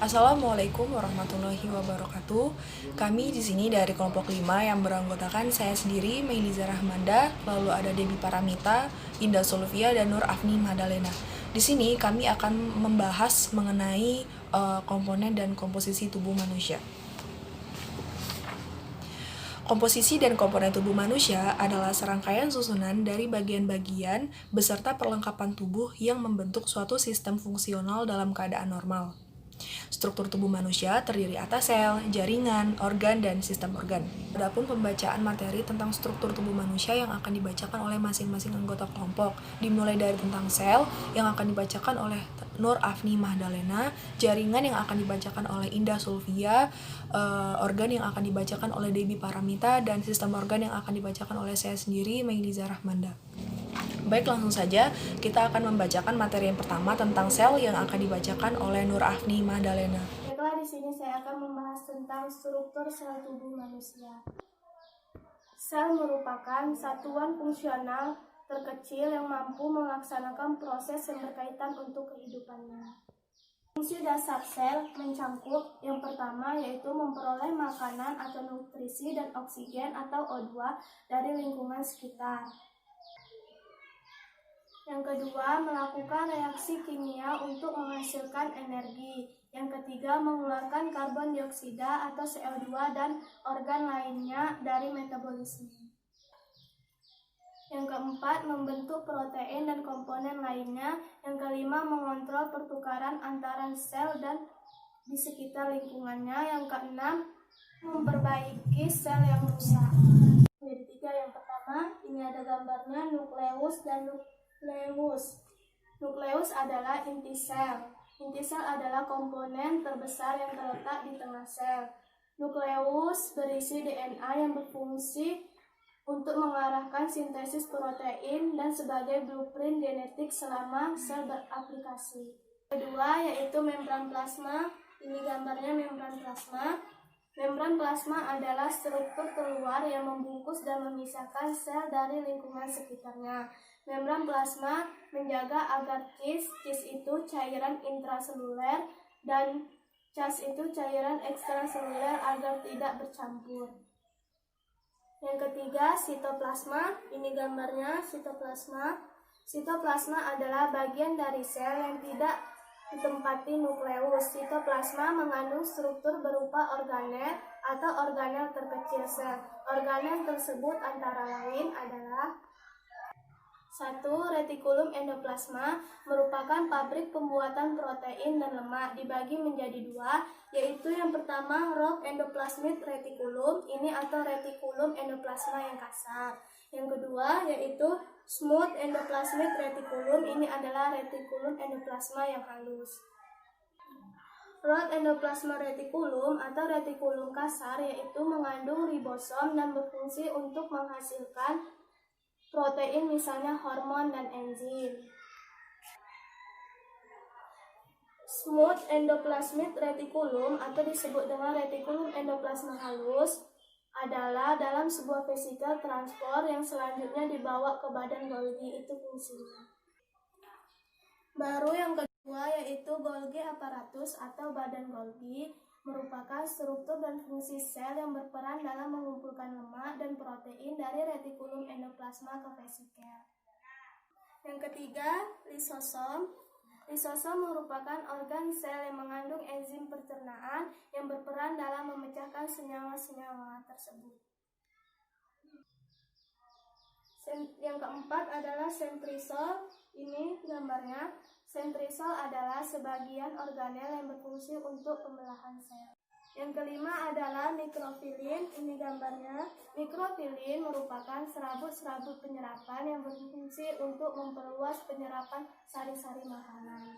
Assalamualaikum warahmatullahi wabarakatuh. Kami di sini dari kelompok 5 yang beranggotakan saya sendiri, Meiliza Rahmanda, lalu ada Debbie Paramita, Indah Solvia, dan Nur Afni Madalena. Di sini kami akan membahas mengenai komponen dan komposisi tubuh manusia. Komposisi dan komponen tubuh manusia adalah serangkaian susunan dari bagian-bagian beserta perlengkapan tubuh yang membentuk suatu sistem fungsional dalam keadaan normal. Struktur tubuh manusia terdiri atas sel, jaringan, organ, dan sistem organ. Adapun pembacaan materi tentang struktur tubuh manusia yang akan dibacakan oleh masing-masing anggota kelompok, dimulai dari tentang sel yang akan dibacakan oleh Nur Afni Mahdalena, jaringan yang akan dibacakan oleh Indah Sulfia, organ yang akan dibacakan oleh Debbie Paramita, dan sistem organ yang akan dibacakan oleh saya sendiri, Meiliza Rahmanda. Baik, langsung saja kita akan membacakan materi yang pertama tentang sel yang akan dibacakan oleh Nur Afni Mahdalena. Baiklah, di sini saya akan membahas tentang struktur sel tubuh manusia. Sel merupakan satuan fungsional terkecil yang mampu melaksanakan proses yang berkaitan untuk kehidupannya. Fungsi dasar sel mencangkup yang pertama yaitu memperoleh makanan atau nutrisi dan oksigen atau O2 dari lingkungan sekitar. Yang kedua, melakukan reaksi kimia untuk menghasilkan energi. Yang ketiga, mengeluarkan karbon dioksida atau CO2 dan organ lainnya dari metabolisme. Yang keempat, membentuk protein dan komponen lainnya. Yang kelima, mengontrol pertukaran antara sel dan di sekitar lingkungannya. Yang keenam, memperbaiki sel yang rusak. Jadi tiga, yang pertama, ini ada gambarnya nukleus dan Nukleus adalah inti sel. Inti sel adalah komponen terbesar yang terletak di tengah sel. Nukleus berisi DNA yang berfungsi untuk mengarahkan sintesis protein dan sebagai blueprint genetik selama sel beraplikasi. Kedua yaitu membran plasma. Ini gambarnya membran plasma. Membran plasma adalah struktur keluar yang membungkus dan memisahkan sel dari lingkungan sekitarnya. Membran plasma menjaga agar cis itu cairan intraseluler dan cas itu cairan ekstraseluler agar tidak bercampur. Yang ketiga, sitoplasma. Ini gambarnya sitoplasma. Sitoplasma adalah bagian dari sel yang tidak ditempati nukleus. Sitoplasma mengandung struktur berupa organel atau organel terkecil sel. Organel tersebut antara lain adalah 1. Retikulum endoplasma merupakan pabrik pembuatan protein dan lemak, dibagi menjadi dua, yaitu yang pertama rough endoplasmic reticulum, ini atau retikulum endoplasma yang kasar. Yang kedua yaitu smooth endoplasmic reticulum, ini adalah retikulum endoplasma yang halus. Rough endoplasma reticulum atau retikulum kasar yaitu mengandung ribosom dan berfungsi untuk menghasilkan protein, misalnya hormon dan enzim. Smooth endoplasmic reticulum atau disebut dengan retikulum endoplasma halus adalah dalam sebuah vesikel transport yang selanjutnya dibawa ke badan Golgi, itu fungsinya. Baru yang kedua yaitu Golgi apparatus atau badan Golgi merupakan struktur dan fungsi sel yang berperan dalam mengumpulkan lemak dan protein dari retikulum endoplasma ke vesikel. Yang ketiga, lisosom. Lisosom merupakan organ sel yang mengandung enzim pencernaan yang berperan dalam memecahkan senyawa-senyawa tersebut. Yang keempat adalah sentrisol. Ini gambarnya. Sentrisol adalah sebagian organel yang berfungsi untuk pembelahan sel. Yang kelima adalah mikrofilin. Ini gambarnya. Mikrofilin merupakan serabut-serabut penyerapan yang berfungsi untuk memperluas penyerapan sari-sari makanan.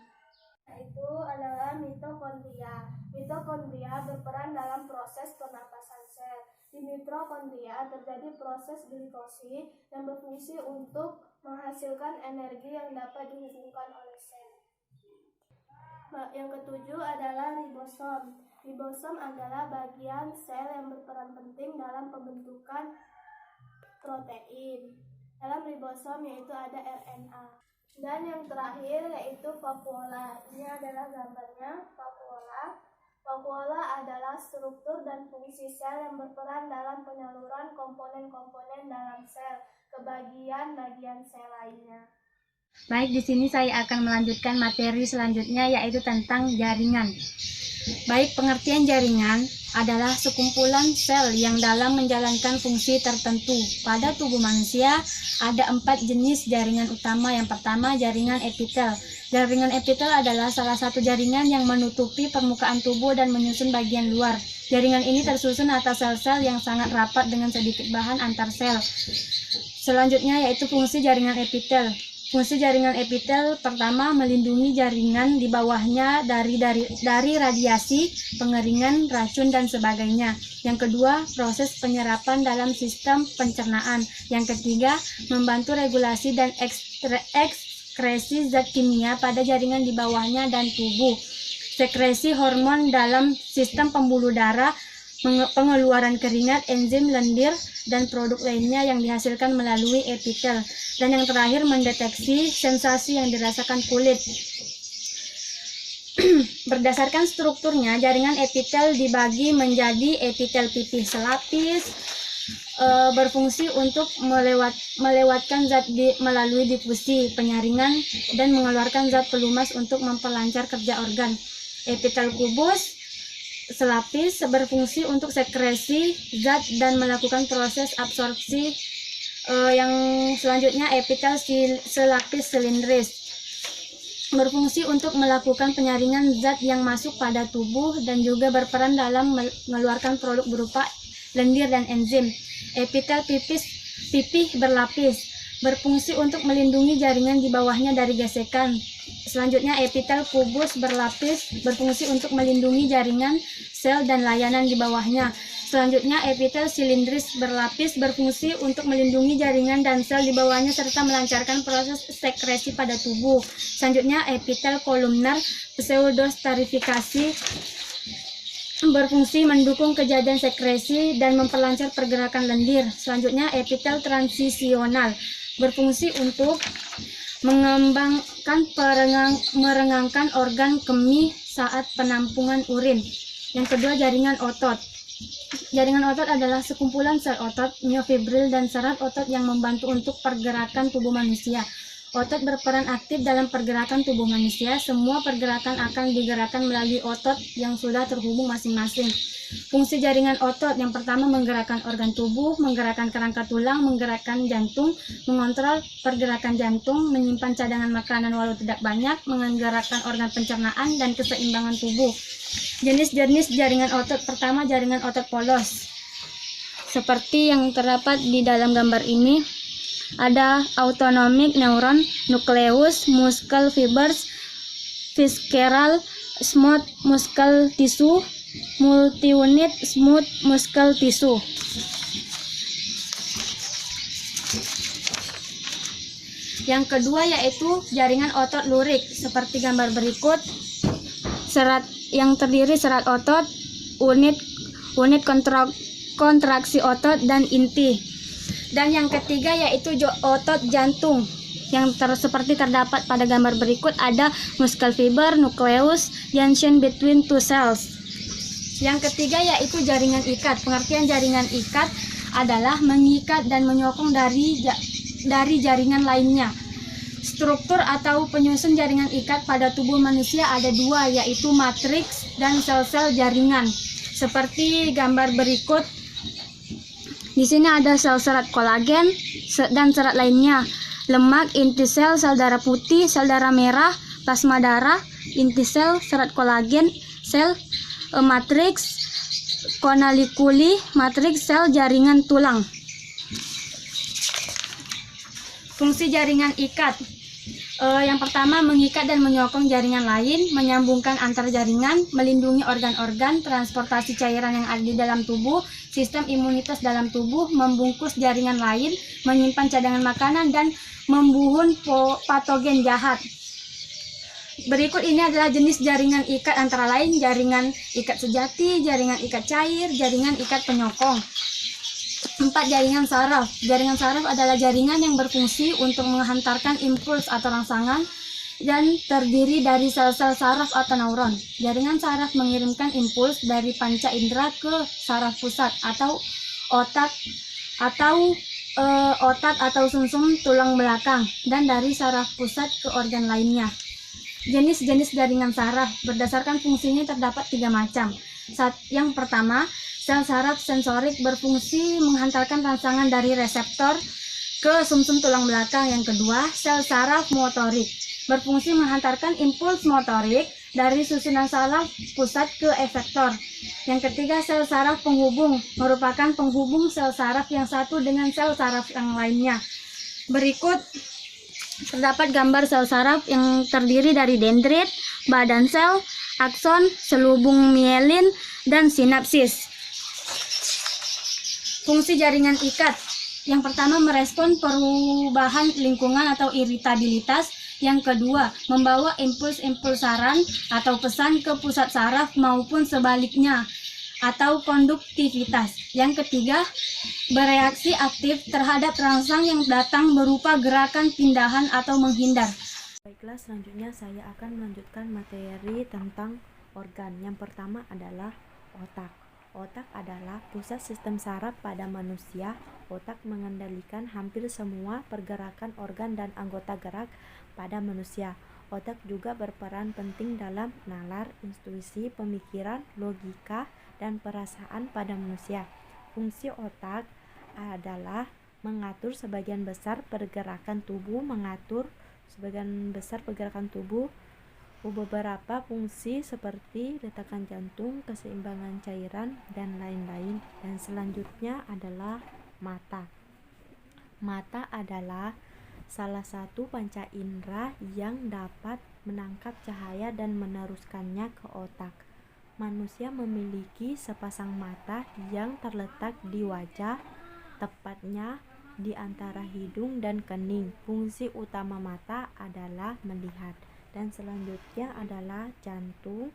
Yaitu adalah mitokondria. Mitokondria berperan dalam proses pernapasan sel. Di mitokondria terjadi proses glikosi yang berfungsi untuk menghasilkan energi yang dapat dihubungkan oleh sel. Yang ketujuh adalah ribosom. Ribosom adalah bagian sel yang berperan penting dalam pembentukan protein. Dalam ribosom yaitu ada RNA. Dan yang terakhir yaitu vakuola. Ini adalah gambarnya vakuola. Vakuola adalah struktur dan fungsi sel yang berperan dalam penyaluran komponen-komponen dalam sel ke bagian-bagian sel lainnya. Baik, di sini saya akan melanjutkan materi selanjutnya yaitu tentang jaringan. Baik, pengertian jaringan adalah sekumpulan sel yang dalam menjalankan fungsi tertentu. Pada tubuh manusia ada 4 jenis jaringan utama. Yang pertama, jaringan epitel. Jaringan epitel adalah salah satu jaringan yang menutupi permukaan tubuh dan menyusun bagian luar. Jaringan ini tersusun atas sel-sel yang sangat rapat dengan sedikit bahan antar sel. Selanjutnya yaitu fungsi jaringan epitel. Fungsi jaringan epitel pertama, melindungi jaringan di bawahnya dari radiasi, pengeringan, racun, dan sebagainya. Yang kedua, proses penyerapan dalam sistem pencernaan. Yang ketiga, membantu regulasi dan ekskresi zat kimia pada jaringan di bawahnya dan tubuh. Sekresi hormon dalam sistem pembuluh darah, pengeluaran keringat, enzim, lendir, dan produk lainnya yang dihasilkan melalui epitel. Dan yang terakhir, mendeteksi sensasi yang dirasakan kulit. Berdasarkan strukturnya, jaringan epitel dibagi menjadi epitel pipih selapis, berfungsi untuk melewatkan zat melalui difusi, penyaringan, dan mengeluarkan zat pelumas untuk memperlancar kerja organ. Epitel kubus selapis berfungsi untuk sekresi zat dan melakukan proses absorpsi. Yang selanjutnya, epitel selapis silindris berfungsi untuk melakukan penyaringan zat yang masuk pada tubuh dan juga berperan dalam mengeluarkan produk berupa lendir dan enzim. Epitel pipih berlapis berfungsi untuk melindungi jaringan di bawahnya dari gesekan. Selanjutnya, epitel kubus berlapis berfungsi untuk melindungi jaringan, sel, dan layanan di bawahnya. Selanjutnya, epitel silindris berlapis berfungsi untuk melindungi jaringan dan sel di bawahnya serta melancarkan proses sekresi pada tubuh. Selanjutnya, epitel kolumnar pseudostratifikasi berfungsi mendukung kejadian sekresi dan memperlancar pergerakan lendir. Selanjutnya, epitel transisional berfungsi untuk mengembangkan merengangkan organ kemih saat penampungan urin. Yang kedua, jaringan otot. Jaringan otot adalah sekumpulan sel otot, miofibril, dan serat otot yang membantu untuk pergerakan tubuh manusia. Otot berperan aktif dalam pergerakan tubuh manusia. Semua pergerakan akan digerakkan melalui otot yang sudah terhubung masing-masing. Fungsi jaringan otot yang pertama, menggerakkan organ tubuh, menggerakkan kerangka tulang, menggerakkan jantung, mengontrol pergerakan jantung, menyimpan cadangan makanan walau tidak banyak, menggerakkan organ pencernaan, dan keseimbangan tubuh. Jenis-jenis jaringan otot. Pertama, jaringan otot polos. Seperti yang terdapat di dalam gambar ini, ada autonomic neuron, nucleus, muscle fibers, visceral, smooth muscle tissue, multi-unit smooth muscle tissue. Yang kedua yaitu jaringan otot lurik, seperti gambar berikut. Serat yang terdiri serat otot, unit kontraksi otot, dan inti. Dan yang ketiga yaitu otot jantung, yang seperti terdapat pada gambar berikut. Ada muscle fiber, nucleus, junction between two cells. Yang ketiga yaitu jaringan ikat. Pengertian jaringan ikat adalah mengikat dan menyokong dari jaringan lainnya. Struktur atau penyusun jaringan ikat pada tubuh manusia ada dua, yaitu matriks dan sel-sel jaringan. Seperti gambar berikut. Di sini ada sel serat kolagen dan serat lainnya. Lemak, inti sel darah putih, sel darah merah, plasma darah, inti sel, serat kolagen, sel matriks konalikuli, matriks sel jaringan tulang. Fungsi jaringan ikat. Yang pertama, mengikat dan menyokong jaringan lain, menyambungkan antar jaringan, melindungi organ-organ, transportasi cairan yang ada di dalam tubuh, sistem imunitas dalam tubuh, membungkus jaringan lain, menyimpan cadangan makanan, dan membunuh patogen jahat. Berikut ini adalah jenis jaringan ikat, antara lain jaringan ikat sejati, jaringan ikat cair, jaringan ikat penyokong. 4. Jaringan saraf. Jaringan saraf adalah jaringan yang berfungsi untuk menghantarkan impuls atau rangsangan dan terdiri dari sel-sel saraf atau neuron. Jaringan saraf mengirimkan impuls dari panca indera ke saraf pusat atau otak atau sumsum tulang belakang dan dari saraf pusat ke organ lainnya. Jenis-jenis jaringan saraf berdasarkan fungsinya terdapat 3 macam. Yang pertama, sel saraf sensorik berfungsi menghantarkan rangsangan dari reseptor ke sumsum tulang belakang. Yang kedua, sel saraf motorik berfungsi menghantarkan impuls motorik dari susunan saraf pusat ke efektor. Yang ketiga, sel saraf penghubung merupakan penghubung sel saraf yang satu dengan sel saraf yang lainnya. Berikut terdapat gambar sel saraf yang terdiri dari dendrit, badan sel, akson, selubung mielin, dan sinapsis. Fungsi jaringan ikat. Yang pertama, merespon perubahan lingkungan atau iritabilitas. Yang kedua, membawa impuls-impuls saran atau pesan ke pusat saraf maupun sebaliknya atau konduktivitas. Yang ketiga, bereaksi aktif terhadap rangsang yang datang berupa gerakan pindahan atau menghindar. Baiklah, selanjutnya saya akan melanjutkan materi tentang organ. Yang pertama adalah otak. Otak adalah pusat sistem saraf pada manusia. Otak mengendalikan hampir semua pergerakan organ dan anggota gerak pada manusia. Otak juga berperan penting dalam nalar, intuisi, pemikiran, logika, dan perasaan pada manusia. Fungsi otak adalah mengatur sebagian besar pergerakan tubuh, beberapa fungsi seperti detakan jantung, keseimbangan cairan, dan lain-lain. Dan selanjutnya adalah mata. Mata adalah salah satu panca indera yang dapat menangkap cahaya dan meneruskannya ke otak. Manusia memiliki sepasang mata yang terletak di wajah, tepatnya di antara hidung dan kening. Fungsi utama mata adalah melihat. Dan selanjutnya adalah jantung.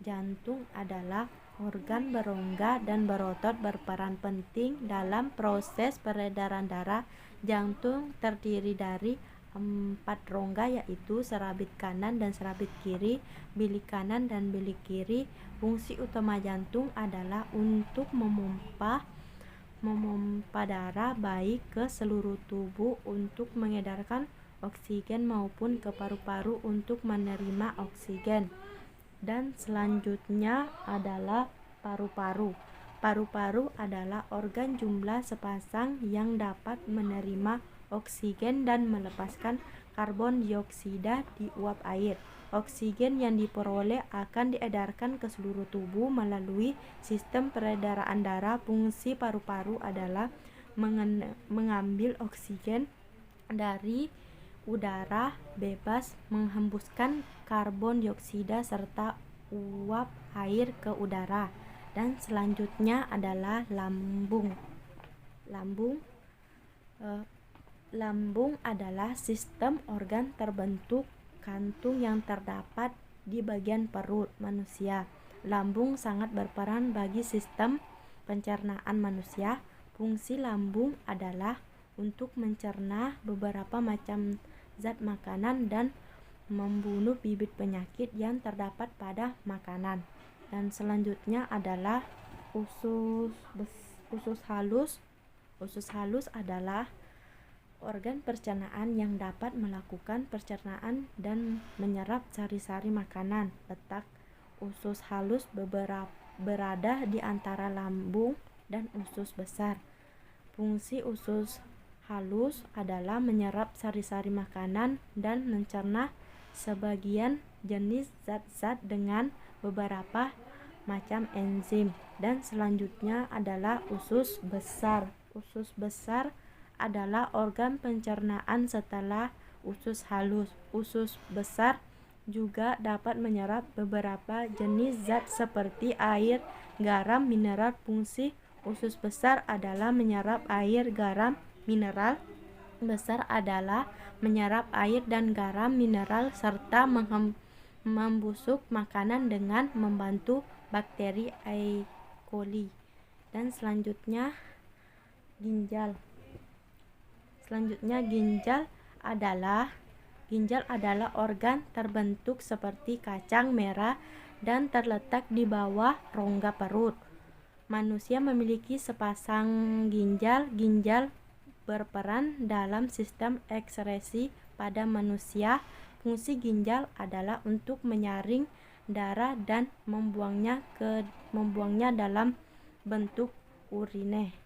Jantung adalah organ berongga dan berotot, berperan penting dalam proses peredaran darah. Jantung terdiri dari 4 rongga, yaitu serabit kanan dan serabit kiri, bilik kanan dan bilik kiri. Fungsi utama jantung adalah untuk memompa darah baik ke seluruh tubuh untuk mengedarkan oksigen maupun ke paru-paru untuk menerima oksigen. Dan selanjutnya adalah paru-paru. Paru-paru adalah organ jumlah sepasang yang dapat menerima oksigen dan melepaskan karbon dioksida di uap air. Oksigen yang diperoleh akan diedarkan ke seluruh tubuh melalui sistem peredaran darah. Fungsi paru-paru adalah mengambil oksigen dari udara bebas, menghembuskan karbon dioksida serta uap air ke udara. Dan selanjutnya adalah lambung. Lambung adalah sistem organ terbentuk kantung yang terdapat di bagian perut manusia. Lambung sangat berperan bagi sistem pencernaan manusia. Fungsi lambung adalah untuk mencerna beberapa macam zat makanan dan membunuh bibit penyakit yang terdapat pada makanan. Dan selanjutnya adalah usus halus. Usus halus adalah organ pencernaan yang dapat melakukan pencernaan dan menyerap sari-sari makanan. Letak usus halus berada di antara lambung dan usus besar. Fungsi usus halus adalah menyerap sari-sari makanan dan mencerna sebagian jenis zat-zat dengan beberapa macam enzim. Dan selanjutnya adalah usus besar. Usus besar adalah organ pencernaan setelah usus halus. Usus besar juga dapat menyerap beberapa jenis zat seperti air, garam, mineral. Fungsi usus besar adalah menyerap air, garam, mineral besar adalah menyerap air dan garam mineral serta membusuk makanan dengan membantu bakteri E. coli. Dan selanjutnya Ginjal. Selanjutnya ginjal adalah organ terbentuk seperti kacang merah dan terletak di bawah rongga perut. Manusia memiliki sepasang ginjal. Ginjal berperan dalam sistem ekskresi pada manusia. Fungsi ginjal adalah untuk menyaring darah dan membuangnya dalam bentuk urine.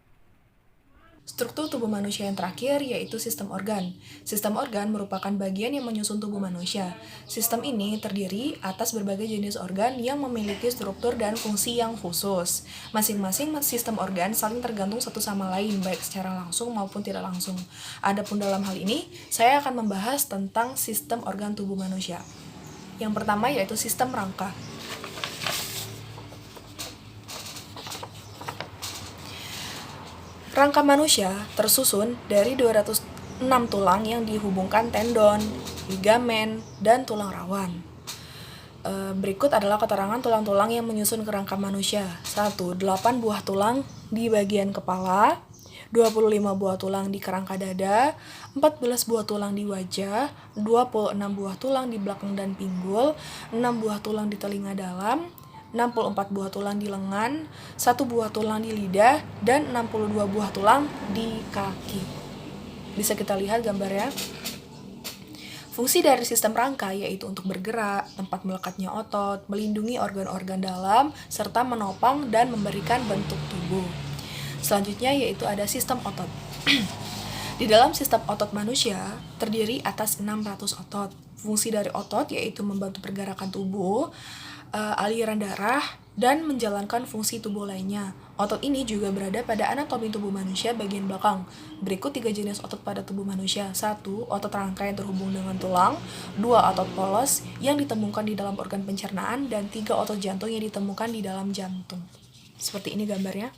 Struktur tubuh manusia yang terakhir yaitu sistem organ. Sistem organ merupakan bagian yang menyusun tubuh manusia. Sistem ini terdiri atas berbagai jenis organ yang memiliki struktur dan fungsi yang khusus. Masing-masing sistem organ saling tergantung satu sama lain, baik secara langsung maupun tidak langsung. Adapun dalam hal ini, saya akan membahas tentang sistem organ tubuh manusia. Yang pertama yaitu sistem rangka. Rangka manusia tersusun dari 206 tulang yang dihubungkan tendon, ligamen, dan tulang rawan. Berikut adalah keterangan tulang-tulang yang menyusun kerangka manusia. 1. 8 buah tulang di bagian kepala, 25 buah tulang di kerangka dada, 14 buah tulang di wajah, 26 buah tulang di belakang dan pinggul, 6 buah tulang di telinga dalam, 64 buah tulang di lengan, 1 buah tulang di lidah, dan 62 buah tulang di kaki. Bisa kita lihat gambarnya. Fungsi dari sistem rangka yaitu untuk bergerak, tempat melekatnya otot, melindungi organ-organ dalam, serta menopang dan memberikan bentuk tubuh. Selanjutnya yaitu ada sistem otot. Di dalam sistem otot manusia terdiri atas 600 otot. Fungsi dari otot yaitu membantu pergerakan tubuh, aliran darah, dan menjalankan fungsi tubuh lainnya. Otot ini juga berada pada anatomi tubuh manusia bagian belakang. Berikut 3 jenis otot pada tubuh manusia. 1. Otot rangka yang terhubung dengan tulang. 2. Otot polos yang ditemukan di dalam organ pencernaan. Dan 3. Otot jantung yang ditemukan di dalam jantung. Seperti ini gambarnya.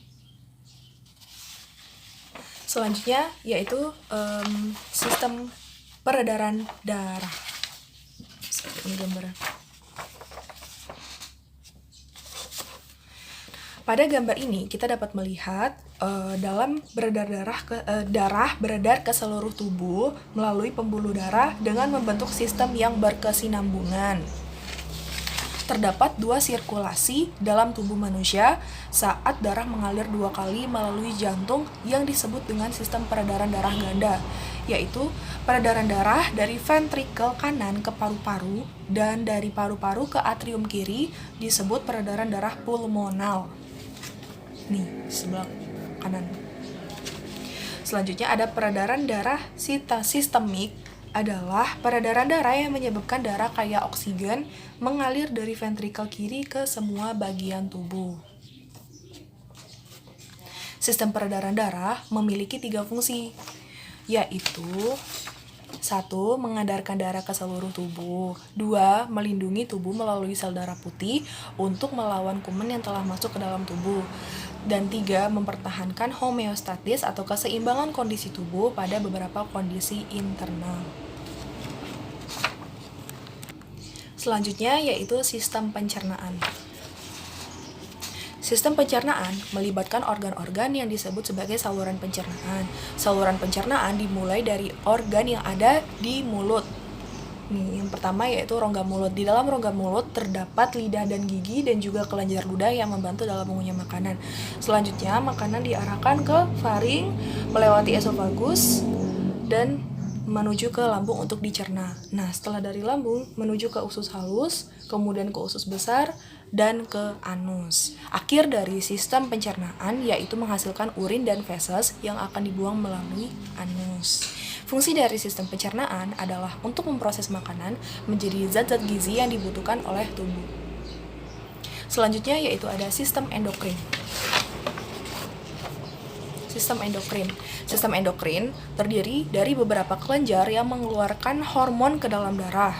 Selanjutnya yaitu sistem peredaran darah. Seperti ini gambarnya. Pada gambar ini kita dapat melihat dalam darah beredar ke seluruh tubuh melalui pembuluh darah dengan membentuk sistem yang berkesinambungan. Terdapat 2 sirkulasi dalam tubuh manusia saat darah mengalir 2 kali melalui jantung yang disebut dengan sistem peredaran darah ganda, yaitu peredaran darah dari ventrikel kanan ke paru-paru dan dari paru-paru ke atrium kiri disebut peredaran darah pulmonal. Nih, sebelah kanan. Selanjutnya ada peredaran darah sistemik, adalah peredaran darah yang menyebabkan darah kaya oksigen mengalir dari ventrikel kiri ke semua bagian tubuh. Sistem peredaran darah memiliki 3 fungsi, yaitu 1. Mengedarkan darah ke seluruh tubuh. 2. Melindungi tubuh melalui sel darah putih untuk melawan kuman yang telah masuk ke dalam tubuh. Dan 3. Mempertahankan homeostatis atau keseimbangan kondisi tubuh pada beberapa kondisi internal. Selanjutnya yaitu sistem pencernaan. Sistem pencernaan melibatkan organ-organ yang disebut sebagai saluran pencernaan. Saluran pencernaan dimulai dari organ yang ada di mulut. Nih, yang pertama yaitu rongga mulut. Di dalam rongga mulut terdapat lidah dan gigi dan juga kelenjar ludah yang membantu dalam mengunyah makanan. Selanjutnya, makanan diarahkan ke faring melewati esofagus dan menuju ke lambung untuk dicerna. Nah, setelah dari lambung menuju ke usus halus, kemudian ke usus besar, dan ke anus. Akhir dari sistem pencernaan yaitu menghasilkan urin dan feses yang akan dibuang melalui anus. Fungsi dari sistem pencernaan adalah untuk memproses makanan menjadi zat-zat gizi yang dibutuhkan oleh tubuh. Selanjutnya yaitu ada sistem endokrin. Sistem endokrin terdiri dari beberapa kelenjar yang mengeluarkan hormon ke dalam darah.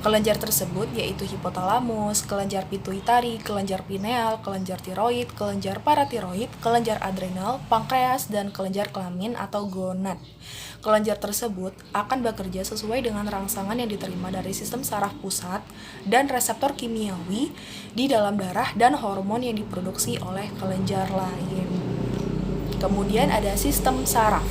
Kelenjar tersebut yaitu hipotalamus, kelenjar pituitari, kelenjar pineal, kelenjar tiroid, kelenjar paratiroid, kelenjar adrenal, pankreas, dan kelenjar kelamin atau gonad. Kelenjar tersebut akan bekerja sesuai dengan rangsangan yang diterima dari sistem saraf pusat dan reseptor kimiawi di dalam darah dan hormon yang diproduksi oleh kelenjar lain. Kemudian ada sistem saraf.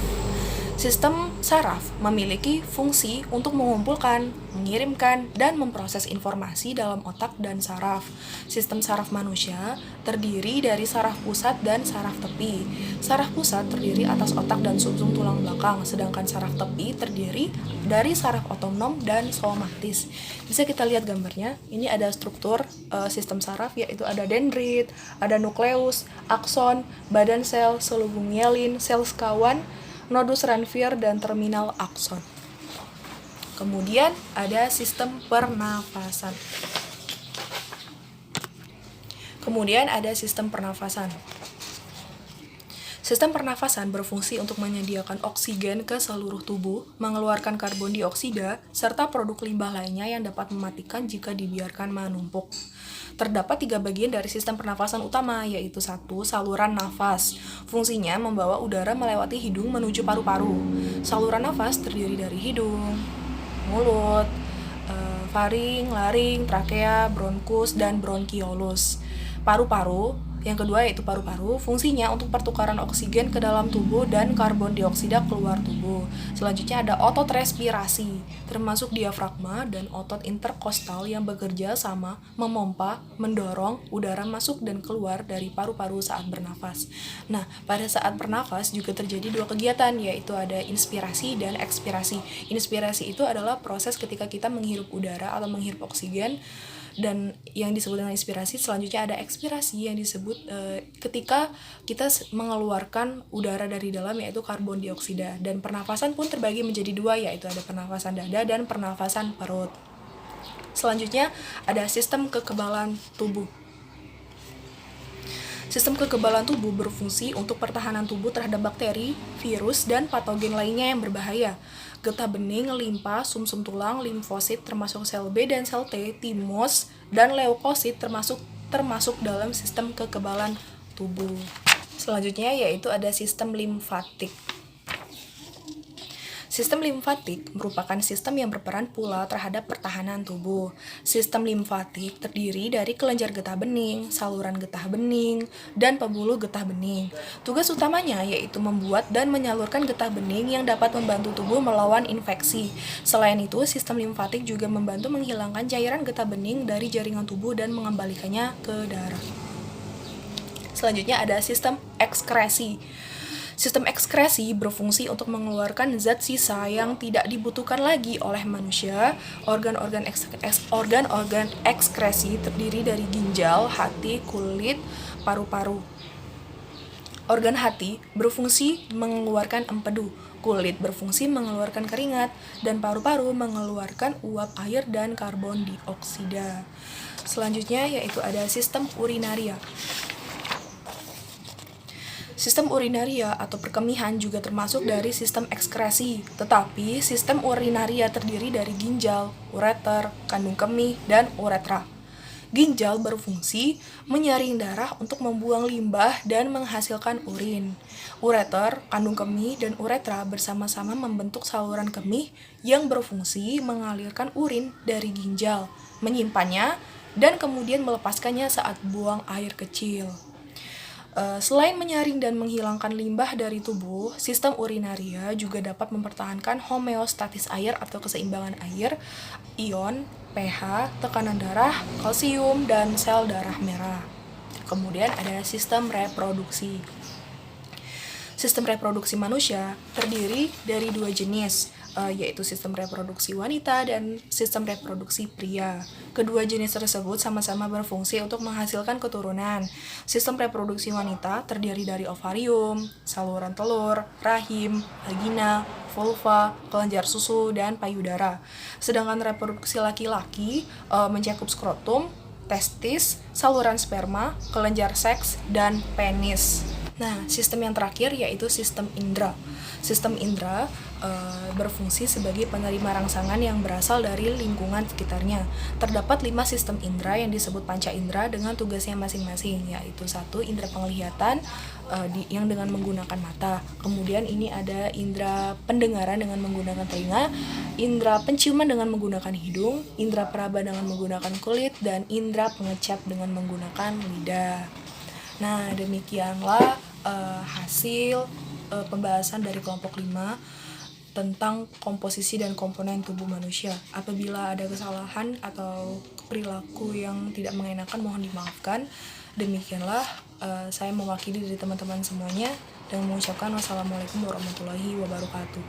Sistem saraf memiliki fungsi untuk mengumpulkan, mengirimkan, dan memproses informasi dalam otak dan saraf. Sistem saraf manusia terdiri dari saraf pusat dan saraf tepi. Saraf pusat terdiri atas otak dan sumsum tulang belakang, sedangkan saraf tepi terdiri dari saraf otonom dan somatis. Bisa kita lihat gambarnya. Ini ada struktur sistem saraf, yaitu ada dendrit, ada nukleus, akson, badan sel, selubung myelin, sel sekawan, nodus Ranvier, dan terminal akson. Kemudian ada sistem pernafasan. Sistem pernafasan berfungsi untuk menyediakan oksigen ke seluruh tubuh, mengeluarkan karbon dioksida, serta produk limbah lainnya yang dapat mematikan jika dibiarkan menumpuk. Terdapat 3 bagian dari sistem pernafasan utama, yaitu 1. Saluran nafas. Fungsinya membawa udara melewati hidung menuju paru-paru. Saluran nafas terdiri dari hidung, mulut, faring, laring, trakea, bronkus, dan bronkiolus. Paru-paru. Yang kedua yaitu paru-paru, fungsinya untuk pertukaran oksigen ke dalam tubuh dan karbon dioksida keluar tubuh. Selanjutnya ada otot respirasi, termasuk diafragma dan otot interkostal yang bekerja sama memompa, mendorong udara masuk dan keluar dari paru-paru saat bernafas. Nah, pada saat bernafas juga terjadi 2 kegiatan, yaitu ada inspirasi dan ekspirasi. Inspirasi itu adalah proses ketika kita menghirup udara atau menghirup oksigen, dan yang disebut dengan inspirasi. Selanjutnya ada ekspirasi yang disebut ketika kita mengeluarkan udara dari dalam, yaitu karbon dioksida. Dan pernafasan pun terbagi menjadi 2, yaitu ada pernafasan dada dan pernafasan perut. Selanjutnya ada sistem kekebalan tubuh. Sistem kekebalan tubuh berfungsi untuk pertahanan tubuh terhadap bakteri, virus, dan patogen lainnya yang berbahaya. Getah bening, limpa, sumsum tulang, limfosit termasuk sel B dan sel T, timos, dan leukosit termasuk dalam sistem kekebalan tubuh. Selanjutnya yaitu ada sistem limfatik. Sistem limfatik merupakan sistem yang berperan pula terhadap pertahanan tubuh. Sistem limfatik terdiri dari kelenjar getah bening, saluran getah bening, dan pembuluh getah bening. Tugas utamanya yaitu membuat dan menyalurkan getah bening yang dapat membantu tubuh melawan infeksi. Selain itu, sistem limfatik juga membantu menghilangkan cairan getah bening dari jaringan tubuh dan mengembalikannya ke darah. Selanjutnya ada sistem ekskresi. Sistem ekskresi berfungsi untuk mengeluarkan zat sisa yang tidak dibutuhkan lagi oleh manusia. Organ-organ ekskresi terdiri dari ginjal, hati, kulit, paru-paru. Organ hati berfungsi mengeluarkan empedu, kulit berfungsi mengeluarkan keringat, dan paru-paru mengeluarkan uap air dan karbon dioksida. Selanjutnya yaitu ada sistem urinaria. Sistem urinaria atau perkemihan juga termasuk dari sistem ekskresi, tetapi sistem urinaria terdiri dari ginjal, ureter, kandung kemih, dan uretra. Ginjal berfungsi menyaring darah untuk membuang limbah dan menghasilkan urin. Ureter, kandung kemih, dan uretra bersama-sama membentuk saluran kemih yang berfungsi mengalirkan urin dari ginjal, menyimpannya, dan kemudian melepaskannya saat buang air kecil. Selain menyaring dan menghilangkan limbah dari tubuh, sistem urinaria juga dapat mempertahankan homeostatis air atau keseimbangan air, ion, pH, tekanan darah, kalsium, dan sel darah merah. Kemudian ada sistem reproduksi. Sistem reproduksi manusia terdiri dari 2 jenis, yaitu sistem reproduksi wanita dan sistem reproduksi pria. Kedua jenis tersebut sama-sama berfungsi untuk menghasilkan keturunan. Sistem reproduksi wanita terdiri dari ovarium, saluran telur, rahim, vagina, vulva, kelenjar susu, dan payudara. Sedangkan reproduksi laki-laki mencakup skrotum, testis, saluran sperma, kelenjar seks, dan penis. Nah, sistem yang terakhir yaitu sistem indera. Sistem indera berfungsi sebagai penerima rangsangan yang berasal dari lingkungan sekitarnya. Terdapat 5 sistem indera yang disebut panca indera dengan tugasnya masing-masing, yaitu 1. Indera penglihatan yang dengan menggunakan mata. Kemudian ini ada indera pendengaran dengan menggunakan telinga, indera penciuman dengan menggunakan hidung, indera peraba dengan menggunakan kulit, dan indera pengecap dengan menggunakan lidah. Nah, demikianlah hasil pembahasan dari kelompok 5 tentang komposisi dan komponen tubuh manusia. Apabila ada kesalahan atau perilaku yang tidak mengenakan, mohon dimaafkan. Demikianlah saya mewakili dari teman-teman semuanya dan mengucapkan wassalamualaikum warahmatullahi wabarakatuh.